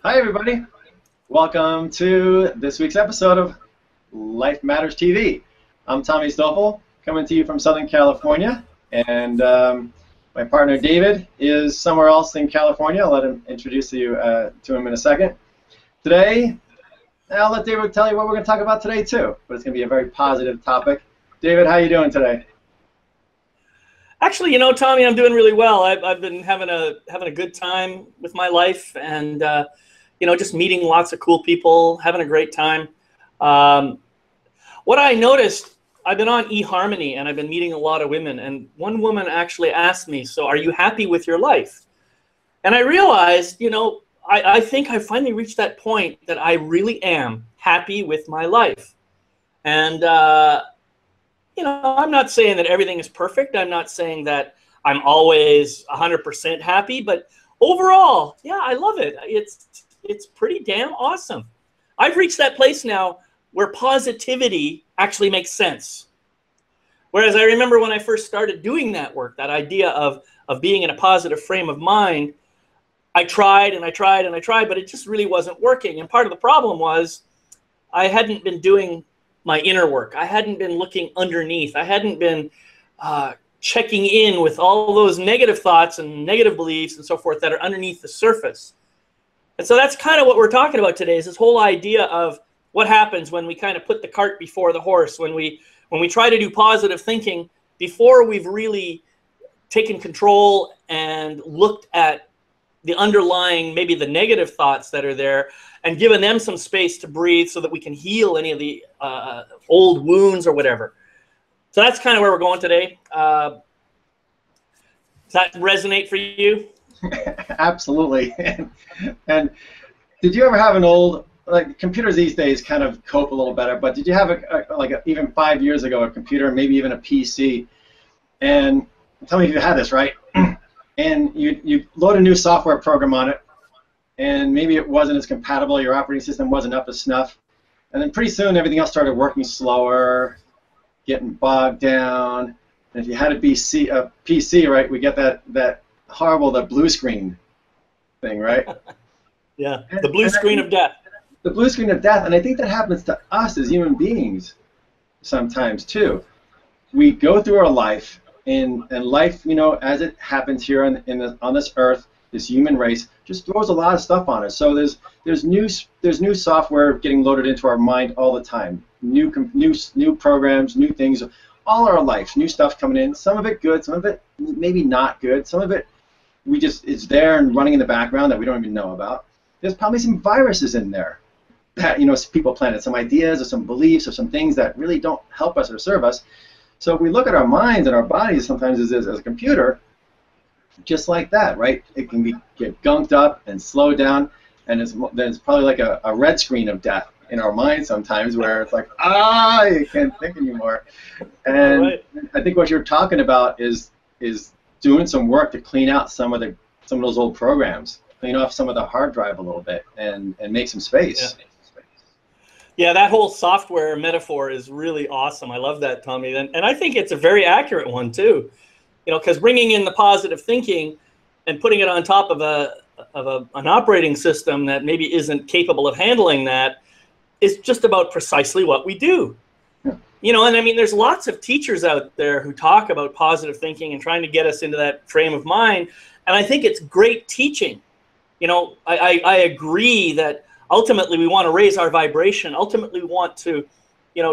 Hi, everybody. Welcome to this week's episode of Life Matters TV. I'm Tommy Stoffel, coming to you from Southern California, and my partner David is somewhere else in California. I'll let him introduce you to him in a second. Today, I'll let David tell you what we're going to talk about today too, but it's going to be a very positive topic. David, how are you doing today? Actually, Tommy, I'm doing really well. I've been having a good time with my life, and just meeting lots of cool people, having a great time. What I noticed, I've been on eHarmony, and I've been meeting a lot of women, and one woman actually asked me, "So, are you happy with your life?" And I realized, I think I finally reached that point that I really am happy with my life, and I'm not saying that everything is perfect. I'm not saying that I'm always 100% happy, but overall, yeah, I love it. It's pretty damn awesome. I've reached that place now where positivity actually makes sense. Whereas I remember when I first started doing that work, that idea of being in a positive frame of mind, I tried and I tried and I tried, but it just really wasn't working. And part of the problem was I hadn't been doing my inner work. I hadn't been looking underneath. I hadn't been checking in with all those negative thoughts and negative beliefs and so forth that are underneath the surface. And so that's kind of what we're talking about today, is this whole idea of what happens when we kind of put the cart before the horse, when we try to do positive thinking before we've really taken control and looked at the underlying, maybe the negative thoughts that are there, and given them some space to breathe so that we can heal any of the old wounds or whatever. So that's kind of where we're going today. Does that resonate for you? Absolutely. And did you ever have an old, like, computers these days kind of cope a little better, but did you have even 5 years ago, a computer, maybe even a PC? And tell me if you had this, right? And you load a new software program on it, and maybe it wasn't as compatible, your operating system wasn't up to snuff, and then pretty soon everything else started working slower, getting bogged down. And if you had a PC, right, we get that horrible, the blue screen thing, right? Yeah, the blue screen of death. The blue screen of death, and I think that happens to us as human beings sometimes too. We go through our life, and life, as it happens here on this earth, this human race just throws a lot of stuff on us. So there's new software getting loaded into our mind all the time. New programs, new things, all our life, new stuff coming in. Some of it good, some of it maybe not good. Some of it it's there and running in the background that we don't even know about. There's probably some viruses in there that people planted, some ideas or some beliefs or some things that really don't help us or serve us. So if we look at our minds and our bodies sometimes as a computer, just like that, right? It can get gunked up and slowed down, and then it's probably like a red screen of death in our minds sometimes, where it's like, you can't think anymore. And right. I think what you're talking about is doing some work to clean out some of those old programs, clean off some of the hard drive a little bit, and make some space. Yeah, that whole software metaphor is really awesome. I love that, Tommy, and I think it's a very accurate one too. Because bringing in the positive thinking and putting it on top of an operating system that maybe isn't capable of handling that is just about precisely what we do. Yeah. And I mean, there's lots of teachers out there who talk about positive thinking and trying to get us into that frame of mind, and I think it's great teaching. I agree that ultimately we want to raise our vibration. Ultimately we want to,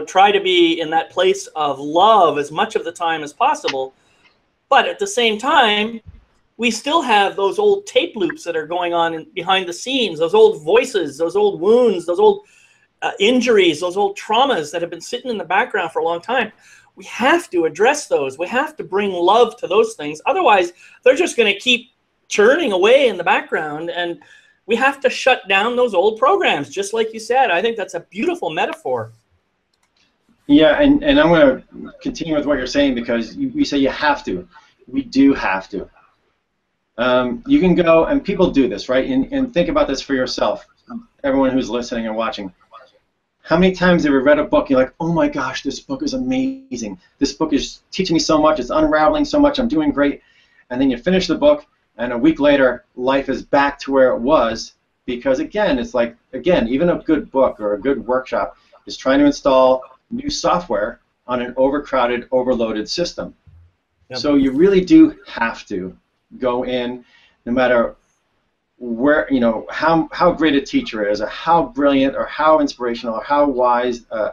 try to be in that place of love as much of the time as possible. But at the same time, we still have those old tape loops that are going on behind the scenes, those old voices, those old wounds, those old injuries, those old traumas that have been sitting in the background for a long time. We have to address those. We have to bring love to those things. Otherwise, they're just going to keep churning away in the background, and we have to shut down those old programs, just like you said. I think that's a beautiful metaphor. Yeah, and I'm going to continue with what you're saying, because you say you have to. We do have to. You can go, and people do this, right? And think about this for yourself, everyone who's listening and watching. How many times have you read a book, you're like, oh my gosh, this book is amazing. This book is teaching me so much, it's unraveling so much, I'm doing great. And then you finish the book, and a week later, life is back to where it was, because again, it's like, again, even a good book or a good workshop is trying to install new software on an overcrowded, overloaded system. Yep. So you really do have to go in, no matter where, you know, how great a teacher is, or how brilliant, or how inspirational, or how wise a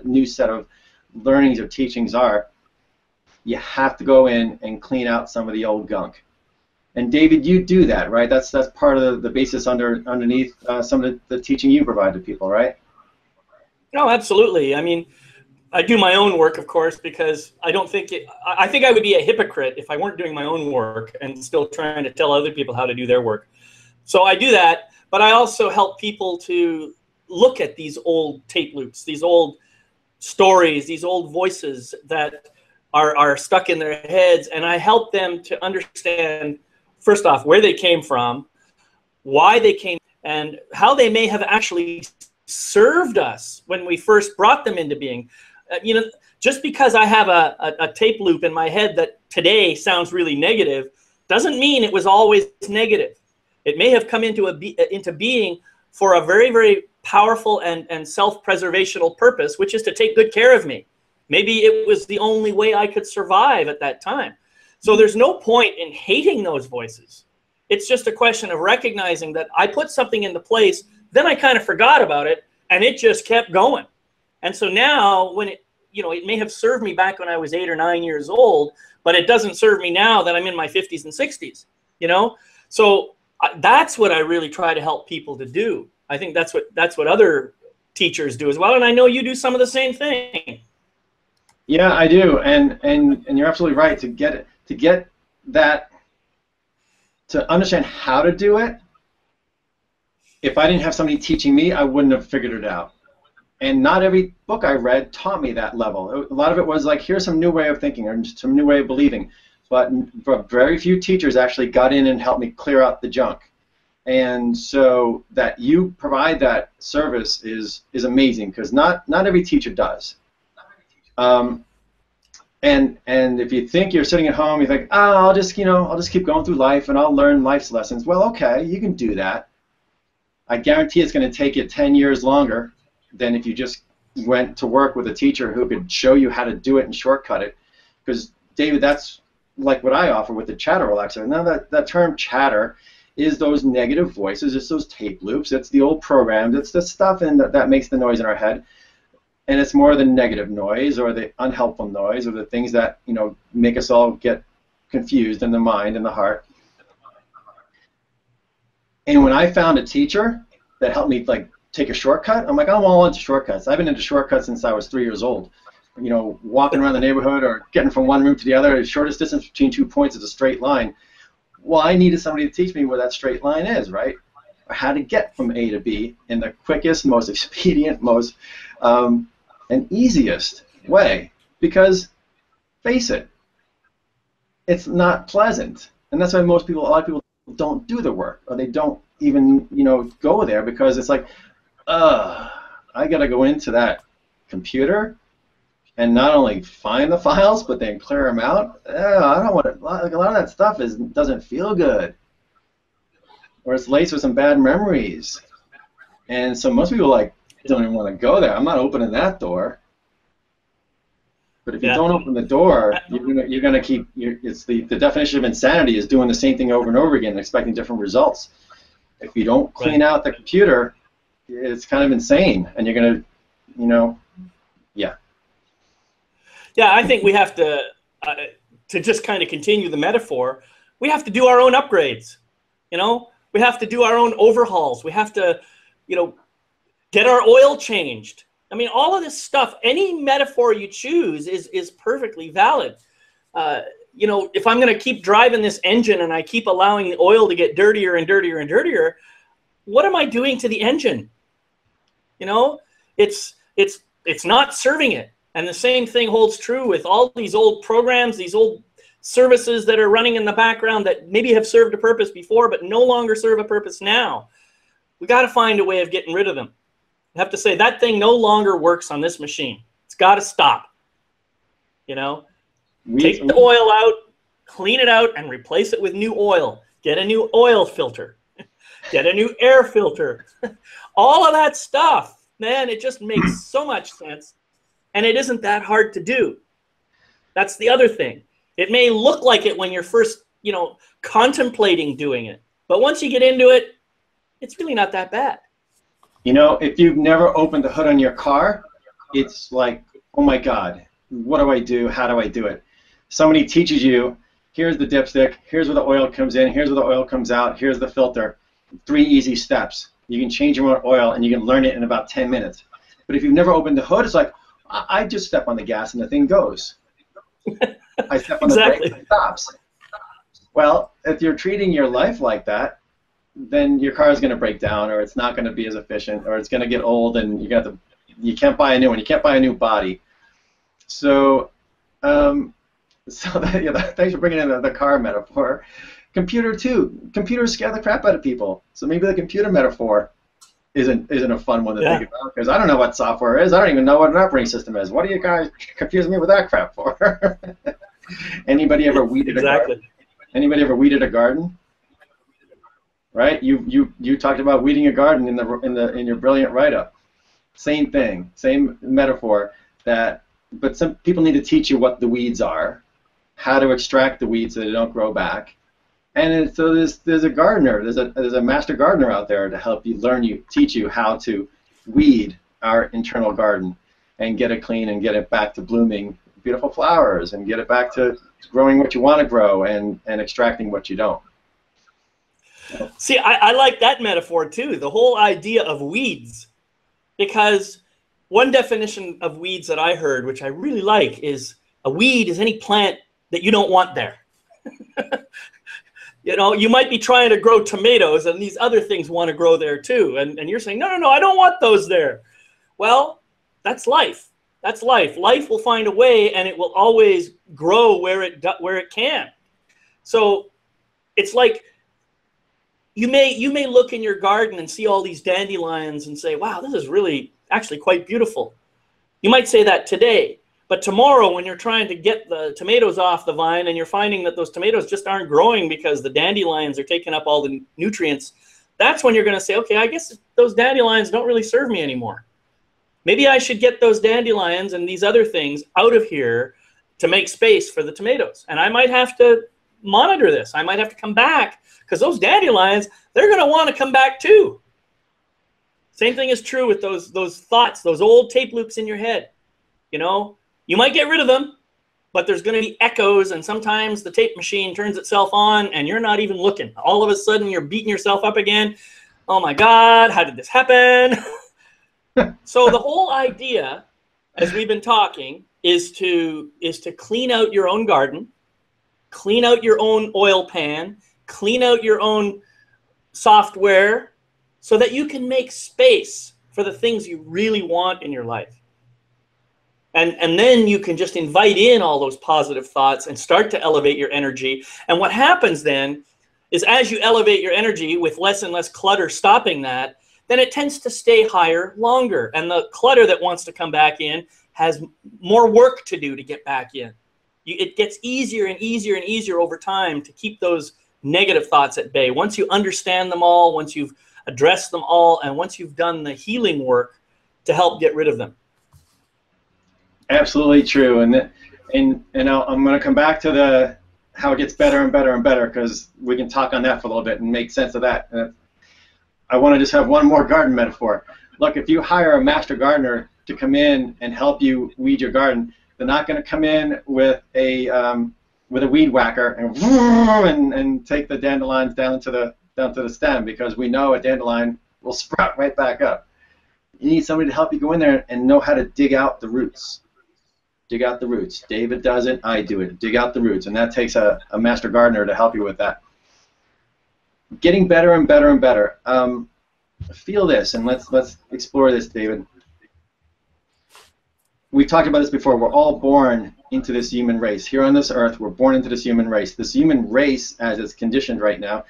new set of learnings or teachings are. You have to go in and clean out some of the old gunk. And David, you do that, right? That's part of the basis underneath some of the teaching you provide to people, right? No, absolutely. I mean, I do my own work, of course, because I don't think I think I would be a hypocrite if I weren't doing my own work and still trying to tell other people how to do their work. So I do that, but I also help people to look at these old tape loops, these old stories, these old voices that are stuck in their heads, and I help them to understand, first off, where they came from, why they came, and how they may have actually served us when we first brought them into being. You know, just because I have a tape loop in my head that today sounds really negative doesn't mean it was always negative. It may have come into being for a very, very powerful and self-preservational purpose, which is to take good care of me. Maybe it was the only way I could survive at that time. So there's no point in hating those voices. It's just a question of recognizing that I put something into place, then I kind of forgot about it, and it just kept going. And so now, when it, you know, it may have served me back when I was 8 or 9 years old, but it doesn't serve me now that I'm in my 50s and 60s, you know? So that's what I really try to help people to do. I think that's what other teachers do as well, and I know you do some of the same thing. Yeah, I do, and you're absolutely right. To get that, to understand how to do it, if I didn't have somebody teaching me, I wouldn't have figured it out. And not every book I read taught me that level. A lot of it was like, here's some new way of thinking or some new way of believing. But very few teachers actually got in and helped me clear out the junk. And so that you provide that service is amazing, because not every teacher does. And if you think you're sitting at home, you think, oh, I'll just keep going through life and I'll learn life's lessons. Well, okay, you can do that. I guarantee it's going to take you 10 years longer than if you just went to work with a teacher who could show you how to do it and shortcut it. Because, David, that's like what I offer with the chatter relaxer. Now that term chatter is those negative voices, it's those tape loops, it's the old programs, it's the stuff that makes the noise in our head. And it's more the negative noise or the unhelpful noise or the things that, you know, make us all get confused in the mind and the heart. And when I found a teacher that helped me like take a shortcut, I'm like, I'm all into shortcuts. I've been into shortcuts since I was 3 years old. You know, walking around the neighborhood or getting from one room to the other, the shortest distance between 2 points is a straight line. Well, I needed somebody to teach me where that straight line is, right? Or how to get from A to B in the quickest, most expedient, most and easiest way. Because, face it, it's not pleasant. And that's why a lot of people don't do the work, or they don't even, you know, go there, because it's like, I gotta go into that computer and not only find the files, but then clear them out. I don't want to. Like, a lot of that stuff doesn't feel good, or it's laced with some bad memories. And so most people like don't even want to go there. I'm not opening that door. But if you don't open the door, you're gonna keep. It's the definition of insanity is doing the same thing over and over again, and expecting different results. If you don't clean out the computer, it's kind of insane, and you're gonna, you know, yeah. Yeah, I think we have to just kind of continue the metaphor, we have to do our own upgrades. You know, we have to do our own overhauls. We have to, you know, get our oil changed. I mean, all of this stuff, any metaphor you choose is perfectly valid. You know, if I'm going to keep driving this engine and I keep allowing the oil to get dirtier and dirtier and dirtier, what am I doing to the engine? You know, it's not serving it. And the same thing holds true with all these old programs, these old services that are running in the background that maybe have served a purpose before but no longer serve a purpose now. We got to find a way of getting rid of them. I have to say that thing no longer works on this machine. It's got to stop. You know, take the oil out, clean it out, and replace it with new oil. Get a new oil filter. get a new air filter. All of that stuff, man, it just makes so much sense. And it isn't that hard to do. That's the other thing. It may look like it when you're first, contemplating doing it. But once you get into it, it's really not that bad. If you've never opened the hood on your car, it's like, oh my God, what do I do? How do I do it? Somebody teaches you, here's the dipstick, here's where the oil comes in, here's where the oil comes out, here's the filter. 3 easy steps. You can change your own oil and you can learn it in about 10 minutes. But if you've never opened the hood, it's like, I just step on the gas and the thing goes. I step on the brake and it stops. Well, if you're treating your life like that, then your car is going to break down, or it's not going to be as efficient, or it's going to get old, and you can't buy a new one. You can't buy a new body. So, thanks for bringing in the car metaphor. Computer too. Computers scare the crap out of people. So maybe the computer metaphor isn't a fun one to think about, because I don't know what software is. I don't even know what an operating system is. What do you guys confuse me with that crap for? Anybody ever weeded a garden? Anybody ever weeded a garden? Right? You talked about weeding a garden in your brilliant write-up. Same thing, same metaphor. But some people need to teach you what the weeds are, how to extract the weeds so they don't grow back. And so there's a gardener, there's a master gardener out there to help you teach you how to weed our internal garden and get it clean and get it back to blooming beautiful flowers and get it back to growing what you want to grow and extracting what you don't. See, I like that metaphor too, the whole idea of weeds, because one definition of weeds that I heard, which I really like, is a weed is any plant that you don't want there. You might be trying to grow tomatoes and these other things want to grow there too, and you're saying, no, I don't want those there. Well, that's life. That's life. Life will find a way, and it will always grow where it can. So it's like you may look in your garden and see all these dandelions and say, wow, this is really actually quite beautiful. You might say that today, but tomorrow when you're trying to get the tomatoes off the vine and you're finding that those tomatoes just aren't growing because the dandelions are taking up all the nutrients, that's when you're going to say, okay, I guess those dandelions don't really serve me anymore. Maybe I should get those dandelions and these other things out of here to make space for the tomatoes. And I might have to monitor this. I might have to come back, because those dandelions, they're going to want to come back too. Same thing is true with those thoughts, those old tape loops in your head. You might get rid of them, but there's going to be echoes, and sometimes the tape machine turns itself on and you're not even looking. All of a sudden you're beating yourself up again. Oh my God, how did this happen? So the whole idea, as we've been talking, is to clean out your own garden, clean out your own oil pan, clean out your own software, so that you can make space for the things you really want in your life. And then you can just invite in all those positive thoughts and start to elevate your energy. And what happens then is, as you elevate your energy with less and less clutter stopping that, then it tends to stay higher longer. And the clutter that wants to come back in has more work to do to get back in. It gets easier and easier and easier over time to keep those negative thoughts at bay. Once you understand them all, once you've addressed them all, and once you've done the healing work to help get rid of them. Absolutely true. And I'm going to come back to how it gets better and better and better, because we can talk on that for a little bit and make sense of that. I want to just have one more garden metaphor. Look, if you hire a master gardener to come in and help you weed your garden, they're not going to come in with a weed whacker and take the dandelions down to the stem, because we know a dandelion will sprout right back up. You need somebody to help you go in there and know how to dig out the roots. Dig out the roots. David does it, I do it. Dig out the roots, and that takes a master gardener to help you with that. Getting better and better and better. Feel this, and let's explore this, David. We talked about this before. We're all born into this human race. Here on this earth, we're born into this human race. This human race, as it's conditioned right now,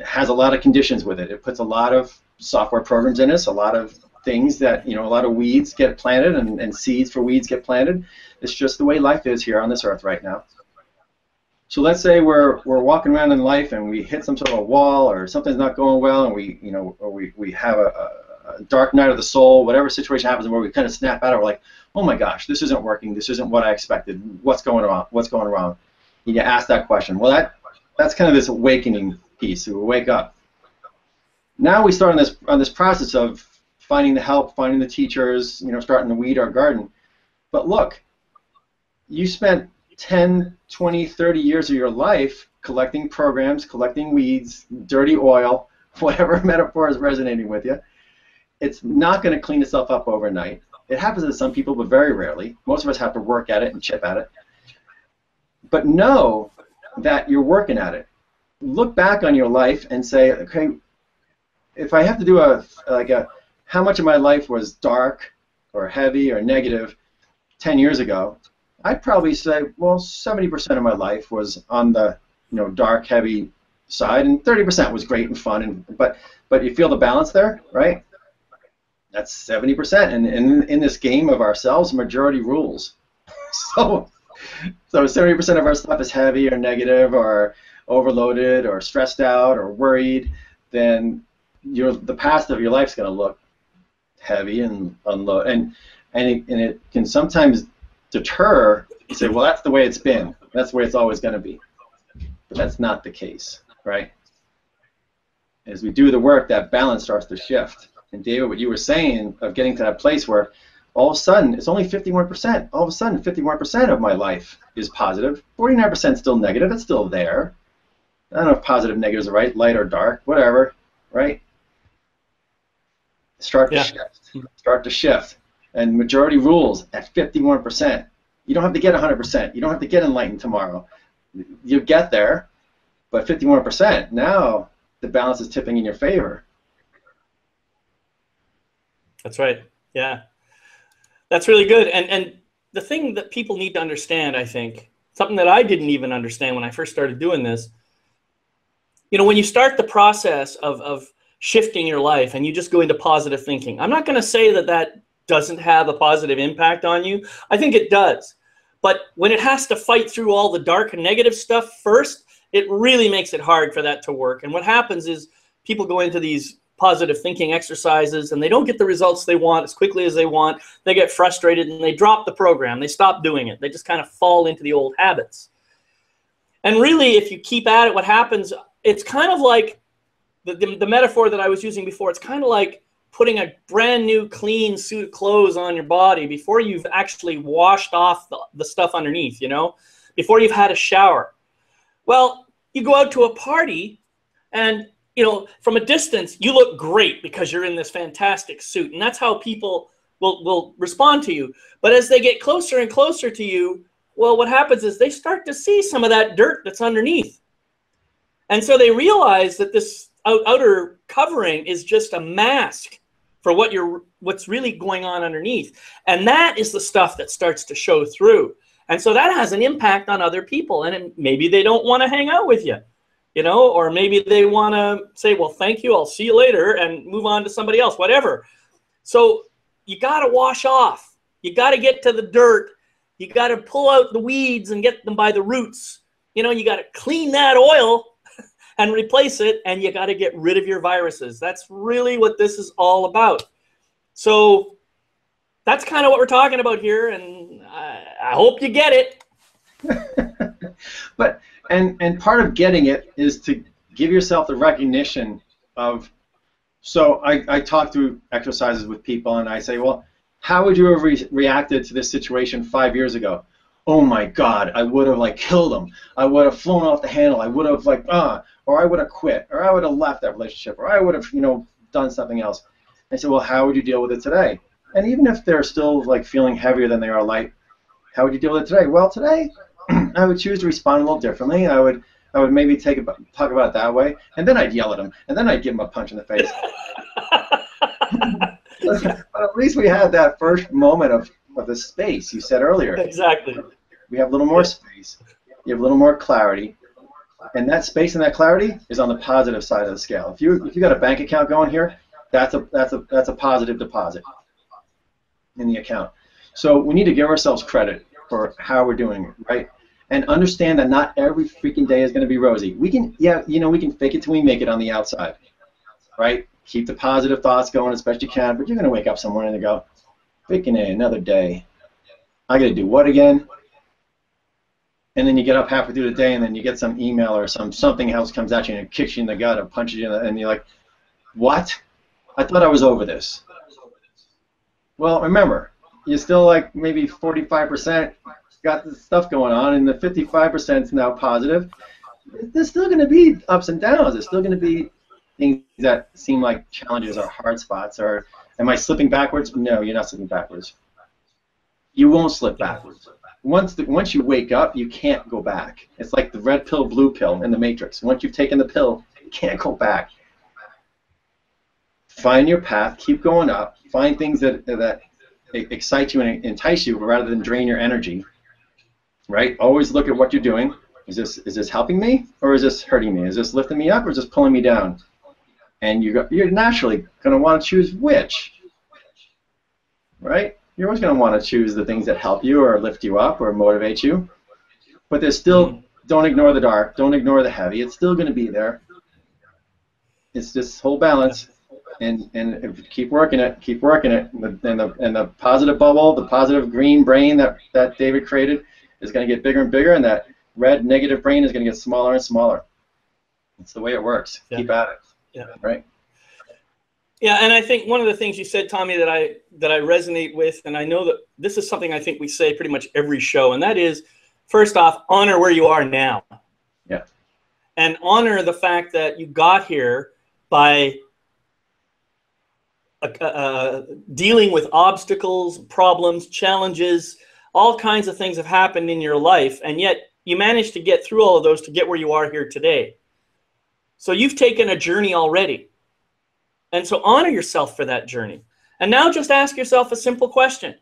has a lot of conditions with it. It puts a lot of software programs in us, a lot of things that, a lot of weeds get planted and seeds for weeds get planted. It's just the way life is here on this earth right now. So let's say we're walking around in life and we hit some sort of a wall, or something's not going well, and we have a dark night of the soul, whatever situation happens where we kind of snap out of it, we're like, oh my gosh, this isn't working, this isn't what I expected, what's going on, what's going wrong? And you ask that question. Well, that's kind of this awakening piece. So we wake up. Now we start on this process of finding the help, finding the teachers, starting to weed our garden. But look, you spent 10, 20, 30 years of your life collecting programs, collecting weeds, dirty oil, whatever metaphor is resonating with you. It's not going to clean itself up overnight. It happens to some people, but very rarely. Most of us have to work at it and chip at it. But know that you're working at it. Look back on your life and say, okay, if I have to do how much of my life was dark or heavy or negative 10 years ago, I'd probably say, well, 70% of my life was on the dark, heavy side, and 30% was great and fun. But you feel the balance there, right? That's 70%. And in this game of ourselves, majority rules. So 70% of our stuff is heavy or negative or overloaded or stressed out or worried. Then the past of your life is going to look heavy and unload, and it can sometimes deter. You say, well, that's the way it's been. That's the way it's always going to be. But that's not the case, right? As we do the work, that balance starts to shift. And David, what you were saying of getting to that place where all of a sudden it's only 51%. All of a sudden, 51% of my life is positive. 49% still negative. It's still there. I don't know if positive, negatives are right, light or dark, whatever, right? Start to shift. Start to shift. And majority rules at 51%. You don't have to get 100%. You don't have to get enlightened tomorrow. You get there, but 51%. Now the balance is tipping in your favor. That's right. Yeah. That's really good. And the thing that people need to understand, I think, something that I didn't even understand when I first started doing this, when you start the process of shifting your life and you just go into positive thinking, I'm not going to say that doesn't have a positive impact on you. I think it does. But when it has to fight through all the dark and negative stuff first, it really makes it hard for that to work. And what happens is people go into these positive thinking exercises and they don't get the results they want as quickly as they want. They get frustrated and they drop the program. They stop doing it. They just kind of fall into the old habits. And really, if you keep at it, what happens, it's kind of like the metaphor that I was using before. It's kind of like putting a brand new clean suit of clothes on your body before you've actually washed off the stuff underneath, before you've had a shower. Well, you go out to a party and from a distance, you look great because you're in this fantastic suit. And that's how people will respond to you. But as they get closer and closer to you, well, what happens is they start to see some of that dirt that's underneath. And so they realize that this outer covering is just a mask for what's really going on underneath. And that is the stuff that starts to show through. And so that has an impact on other people. And maybe they don't want to hang out with you. Or maybe they want to say, well, thank you, I'll see you later, and move on to somebody else, whatever. So you got to wash off. You got to get to the dirt. You got to pull out the weeds and get them by the roots. You got to clean that oil and replace it, and you got to get rid of your viruses. That's really what this is all about. So that's kind of what we're talking about here, and I hope you get it. But and part of getting it is to give yourself the recognition of. So I talk through exercises with people and I say, well, how would you have reacted to this situation 5 years ago? Oh my God, I would have killed them. I would have flown off the handle. I would have or I would have quit, or I would have left that relationship, or I would have done something else. I said, well, how would you deal with it today? And even if they're still feeling heavier than they are light, how would you deal with it today? Well, today I would choose to respond a little differently. I would maybe talk about it that way, and then I'd yell at him, and then I'd give him a punch in the face. But at least we had that first moment of the space you said earlier. Exactly. We have a little more space. You have a little more clarity, and that space and that clarity is on the positive side of the scale. If you got a bank account going here, that's a positive deposit in the account. So we need to give ourselves credit for how we're doing, right? and understand that not every freaking day is going to be rosy. We can, yeah, you know, we can fake it till we make it on the outside, right? Keep the positive thoughts going as best you can, but you're going to wake up some morning and go, freaking A, another day. I got to do what again? And then you get up halfway through the day, and then you get some email or something else comes at you and it kicks you in the gut and punches you in the, and you're like, what? I thought I was over this. Well, remember, you're still like maybe 45% got this stuff going on, and the 55% is now positive. There's still going to be ups and downs. There's still going to be things that seem like challenges or hard spots. Or am I slipping backwards? No, you're not slipping backwards. You won't slip backwards. Once you wake up, you can't go back. It's like the red pill, blue pill in the Matrix. Once you've taken the pill, you can't go back. Find your path, keep going up, find things that excite you and entice you rather than drain your energy, right? Always look at what you're doing. Is this helping me, or is this hurting me? Is this lifting me up, or is this pulling me down? And you're naturally going to want to choose which, right? You're always going to want to choose the things that help you or lift you up or motivate you. But there's still, don't ignore the dark, don't ignore the heavy. It's still going to be there. It's this whole balance. And if you keep working it, and the positive bubble, the positive green brain that David created is going to get bigger and bigger, and that red negative brain is going to get smaller and smaller. It's the way it works. Yeah. Keep at it. Yeah. Right. Yeah, and I think one of the things you said, Tommy, that I resonate with, and I know that this is something I think we say pretty much every show, and that is, first off, honor where you are now. Yeah. And honor the fact that you got here by dealing with obstacles, problems, challenges, all kinds of things have happened in your life, and yet you managed to get through all of those to get where you are here today. So you've taken a journey already. And so honor yourself for that journey. And now just ask yourself a simple question.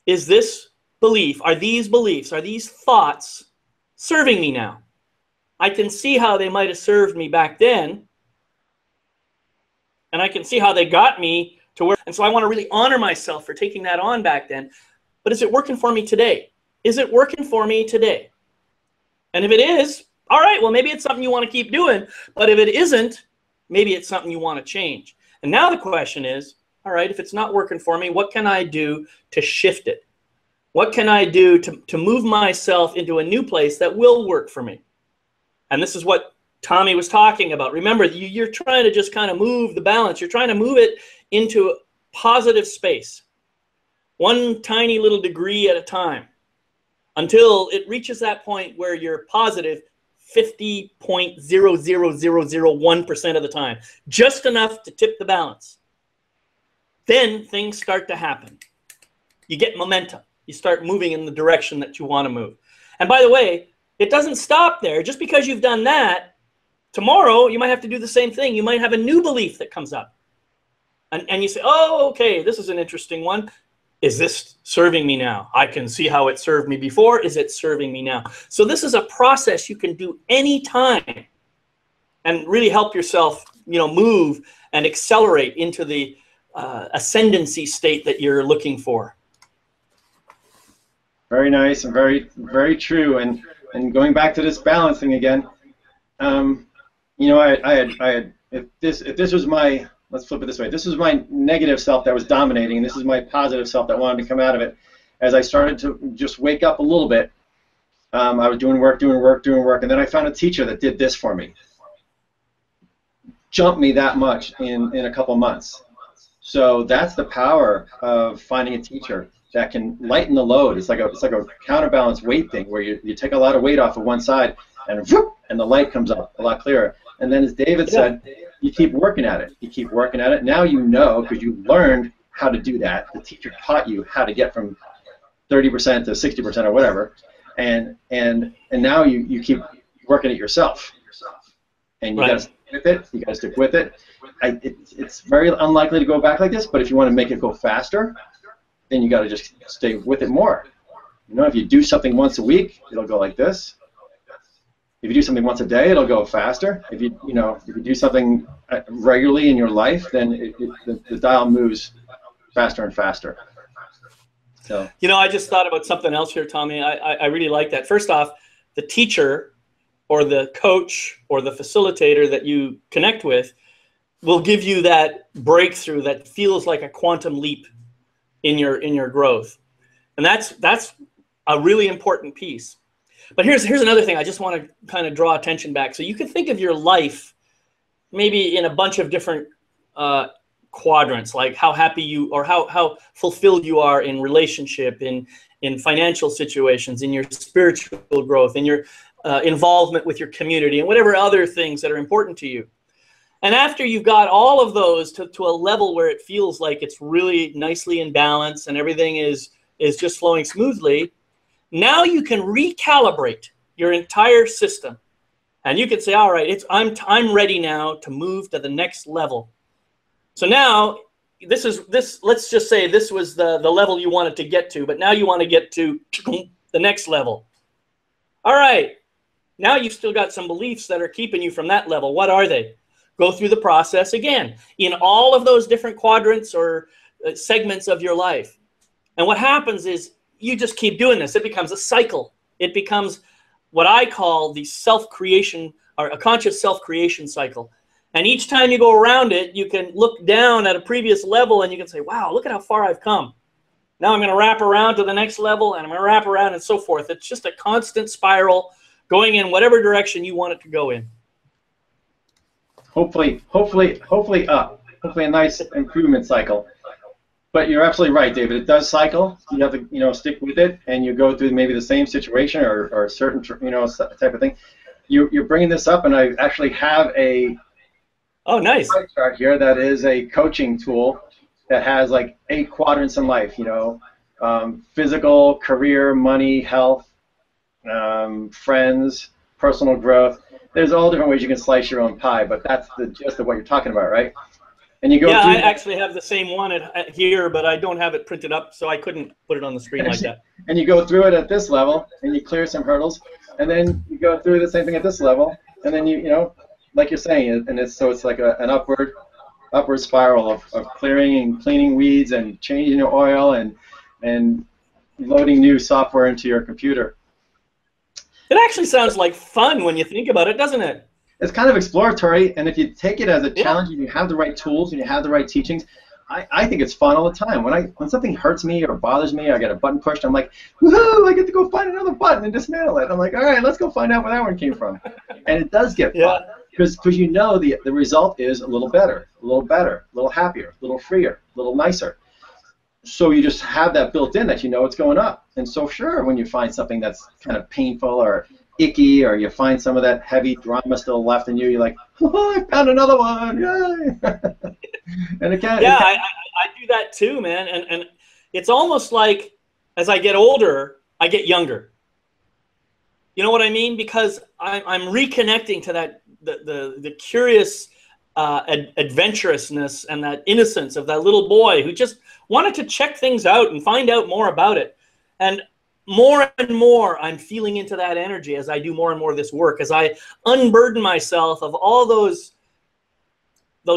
Is this belief, are these beliefs, are these thoughts serving me now? I can see how they might have served me back then, and I can see how they got me to where, and so I want to really honor myself for taking that on back then. But is it working for me today? Is it working for me today? And if it is, all right, well, maybe it's something you want to keep doing. But if it isn't, maybe it's something you want to change. And now the question is, all right, if it's not working for me, what can I do to shift it? What can I do to move myself into a new place that will work for me? And this is what Tommy was talking about. Remember, you're trying to just kind of move the balance. You're trying to move it into a positive space, one tiny little degree at a time, until it reaches that point where you're positive 50.00001% of the time, just enough to tip the balance. Then things start to happen. You get momentum. You start moving in the direction that you want to move. And by the way, it doesn't stop there. Just because you've done that, tomorrow you might have to do the same thing. You might have a new belief that comes up. And you say, oh, okay, this is an interesting one. Is this serving me now? I can see how it served me before. Is it serving me now? So this is a process you can do anytime and really help yourself, move and accelerate into the ascendancy state that you're looking for. Very nice and very, very true. And going back to this balancing again, if this was my, let's flip it this way. This is my negative self that was dominating, and this is my positive self that wanted to come out of it. As I started to just wake up a little bit, I was doing work, and then I found a teacher that did this for me. Jumped me that much in a couple months. So that's the power of finding a teacher that can lighten the load. It's like a counterbalance weight thing where you take a lot of weight off of one side, and whoop, and the light comes up a lot clearer. And then, as David said, you keep working at it. You keep working at it. Now you know, because you learned how to do that. The teacher taught you how to get from 30% to 60% or whatever, and now you keep working it yourself. And you got to stick with it. You got to stick with it. It's very unlikely to go back like this, but if you want to make it go faster, then you got to just stay with it more. If you do something once a week, it'll go like this. If you do something once a day, it'll go faster. If you do something regularly in your life, then the dial moves faster and faster. So I just thought about something else here, Tommy. I really like that. First off, the teacher or the coach or the facilitator that you connect with will give you that breakthrough that feels like a quantum leap in your growth. And that's a really important piece. But here's another thing I just want to kind of draw attention back. So you can think of your life maybe in a bunch of different quadrants, like how happy you or how fulfilled you are in relationship, in financial situations, in your spiritual growth, in your involvement with your community, and whatever other things that are important to you. And after you've got all of those to a level where it feels like it's really nicely in balance and everything is just flowing smoothly, now you can recalibrate your entire system. And you can say, all right, I'm ready now to move to the next level. So now let's just say this was the level you wanted to get to, but now you want to get to the next level. All right, now you've still got some beliefs that are keeping you from that level. What are they? Go through the process again in all of those different quadrants or segments of your life. And what happens is you just keep doing this. It becomes a cycle. It becomes what I call the self-creation, or a conscious self-creation cycle. And each time you go around it, you can look down at a previous level and you can say, wow, look at how far I've come. Now I'm going to wrap around to the next level, and I'm going to wrap around and so forth. It's just a constant spiral going in whatever direction you want it to go in. Hopefully up. Hopefully a nice improvement cycle. But you're absolutely right, David. It does cycle. You have to, stick with it, and you go through maybe the same situation or a certain, type of thing. You're bringing this up, and I actually have a nice chart here that is a coaching tool that has like 8 quadrants in life. Physical, career, money, health, friends, personal growth. There's all different ways you can slice your own pie, but that's the gist of what you're talking about, right? And you go yeah, through I actually have the same one here, but I don't have it printed up, so I couldn't put it on the screen like that. And you go through it at this level, and you clear some hurdles, and then you go through the same thing at this level, and then like you're saying, and it's like an upward spiral of clearing and cleaning weeds and changing your oil and loading new software into your computer. It actually sounds like fun when you think about it, doesn't it? It's kind of exploratory, and if you take it as a challenge and you have the right tools and you have the right teachings, I think it's fun all the time. When something hurts me or bothers me, or I get a button pushed, I'm like, woohoo, I get to go find another button and dismantle it. I'm like, all right, let's go find out where that one came from. And it does get fun, because the result is a little better, a little happier, a little freer, a little nicer. So you just have that built in that it's going up. And so sure, when you find something that's kind of painful or icky, or you find some of that heavy drama still left in you, you're like, oh, I found another one, yay! And again, I do that too, man. And it's almost like as I get older, I get younger. You know what I mean? Because I'm reconnecting to that the curious adventurousness and that innocence of that little boy who just wanted to check things out and find out more about it. And more and more, I'm feeling into that energy as I do more and more of this work, as I unburden myself of all those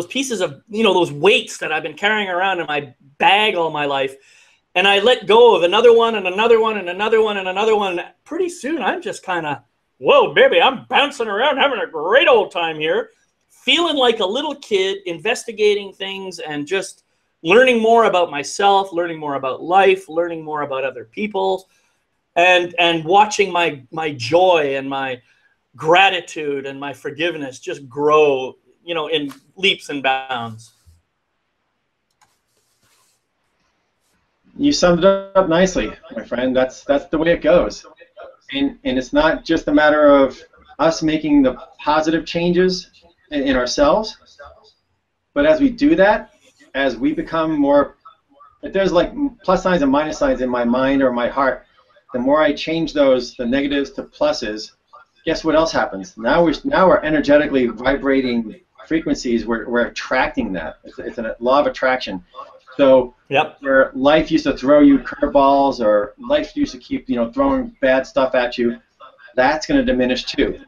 pieces of, those weights that I've been carrying around in my bag all my life. And I let go of another one and another one and another one and another one. Pretty soon, I'm just kind of, whoa, baby, I'm bouncing around, having a great old time here, feeling like a little kid, investigating things and just learning more about myself, learning more about life, learning more about other people. And watching my joy and my gratitude and my forgiveness just grow, in leaps and bounds. You summed it up nicely, my friend. That's the way it goes. And it's not just a matter of us making the positive changes in ourselves, but as we do that, as we become more, if there's like plus signs and minus signs in my mind or my heart, the more I change the negatives to pluses, guess what else happens? Now we're energetically vibrating frequencies. We're attracting that. It's a law of attraction. So where life used to throw you curveballs, or life used to keep throwing bad stuff at you, that's going to diminish too.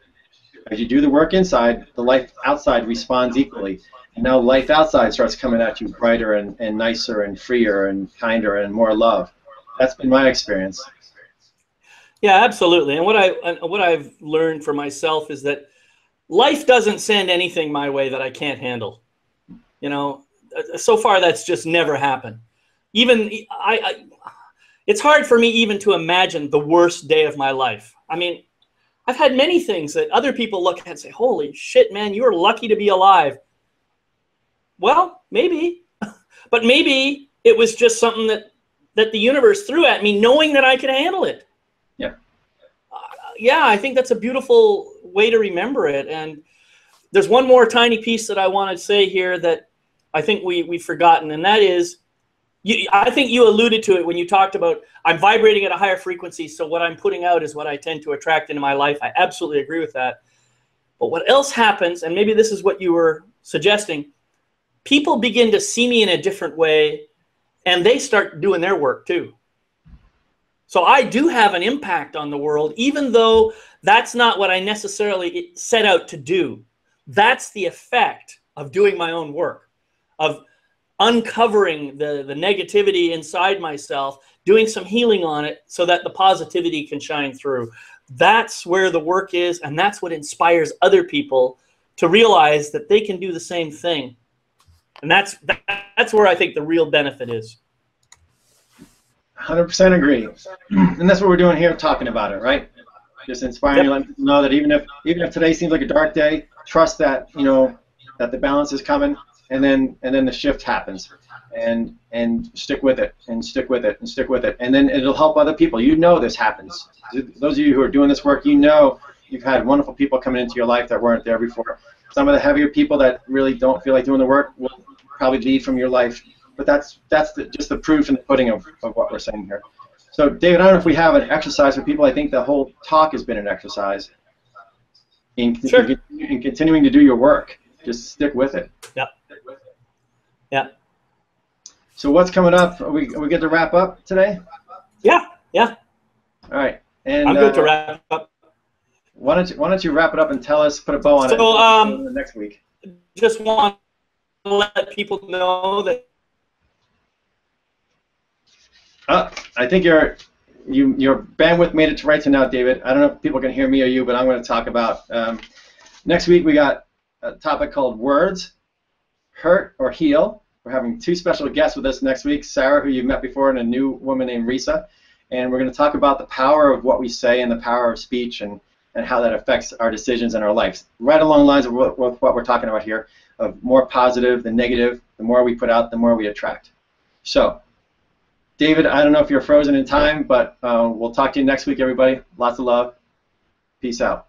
As you do the work inside, the life outside responds equally. And now life outside starts coming at you brighter and nicer and freer and kinder and more love. That's been my experience. Yeah, absolutely. And what I've learned for myself is that life doesn't send anything my way that I can't handle. You know, so far that's just never happened. Even it's hard for me even to imagine the worst day of my life. I mean, I've had many things that other people look at and say, "Holy shit, man, you're lucky to be alive." Well, maybe, but maybe it was just something that the universe threw at me, knowing that I could handle it. Yeah. Yeah, I think that's a beautiful way to remember it. And there's one more tiny piece that I want to say here that I think we've forgotten, and that is, I think you alluded to it when you talked about I'm vibrating at a higher frequency, so what I'm putting out is what I tend to attract into my life. I absolutely agree with that. But what else happens, and maybe this is what you were suggesting, people begin to see me in a different way, and they start doing their work too. So I do have an impact on the world, even though that's not what I necessarily set out to do. That's the effect of doing my own work, of uncovering the negativity inside myself, doing some healing on it so that the positivity can shine through. That's where the work is, and that's what inspires other people to realize that they can do the same thing. And that's where I think the real benefit is. 100% agree. And that's what we're doing here, talking about it, right? Just inspiring you, letting people know that even if today seems like a dark day, trust that, you know, that the balance is coming, and then the shift happens, and stick with it, and stick with it, and stick with it, and then it'll help other people. You know this happens. Those of you who are doing this work, you know you've had wonderful people coming into your life that weren't there before. Some of the heavier people that really don't feel like doing the work will probably leave from your life. But that's just the proof in the pudding of what we're saying here. So, David, I don't know if we have an exercise for people. I think the whole talk has been an exercise in continuing to do your work. Just stick with it. Yep. Yeah. So what's coming up? Are we good to wrap up today? Yeah. Yeah. All right. And I'm good to wrap up. Why don't you wrap it up and tell us, put a bow on it next week. Just want to let people know that. I think your bandwidth made it to right to now, David. I don't know if people can hear me or you, but I'm going to talk about next week. We got a topic called words, hurt or heal. We're having two special guests with us next week, Sarah, who you've met before, and a new woman named Risa. And we're going to talk about the power of what we say and the power of speech, and how that affects our decisions and our lives. Right along the lines of what we're talking about here, of more positive than negative. The more we put out, the more we attract. So, David, I don't know if you're frozen in time, but we'll talk to you next week, everybody. Lots of love. Peace out.